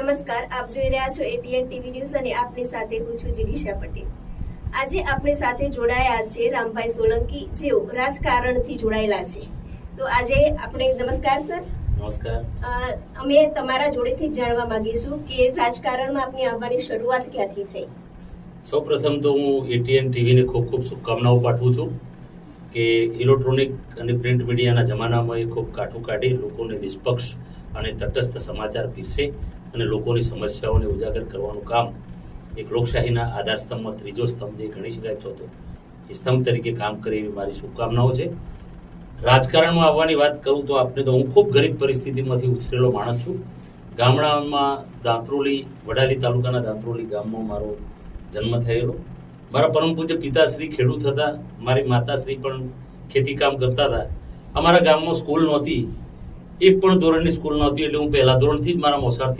નમસ્કાર, આપ જોઈ રહ્યા છો એટીએન ટીવી ન્યૂઝ અને આપની સાથે હું છું જીગીશા પટેલ। આજે આપણી સાથે જોડાયા છે રામભાઈ સોલંકી, જેઓ રાજકારણથી જોડાયેલા છે। તો આજે આપણે નમસ્કાર સર। નમસ્કાર। અમે તમારા જોડેથી જાણવા માંગીશું કે રાજકારણમાં આપની આવવાની શરૂઆત ક્યાંથી થઈ। સૌપ્રથમ તો હું એટીએન ટીવીને ખૂબ ખૂબ શુભકામનાઓ પાઠવું છું કે ઇલેક્ટ્રોનિક અને પ્રિન્ટ મીડિયાના જમાનામાં એ ખૂબ કાઠું કાઢી લોકોને નિષ્પક્ષ અને તટસ્થ સમાચાર પીરસે અને લોકોની સમસ્યાઓને ઉજાગર કરવાનું કામ એક લોકશાહીના આધારસ્તંભમાં ત્રીજો સ્તંભ જે ગણી શકાય ચોથો એ સ્તંભ તરીકે કામ કરે એવી મારી શુભકામનાઓ છે। રાજકારણમાં આવવાની વાત કરું તો આપણે તો હું ખૂબ ગરીબ પરિસ્થિતિમાંથી ઉછરેલો માણસ છું। ગામડામાં દાંત્રોલી, વડાલી તાલુકાના દાંત્રોલી ગામમાં મારો જન્મ થયેલો। મારા પરમ પૂજ્ય પિતાશ્રી ખેડૂત હતા, મારી માતાશ્રી પણ ખેતી કામ કરતા હતા। અમારા ગામમાં સ્કૂલ નહોતી, એક પણ ધોરણની સ્કૂલ નહોતી, એટલે હું પહેલા ધોરણથી જ મારા મોસાળથી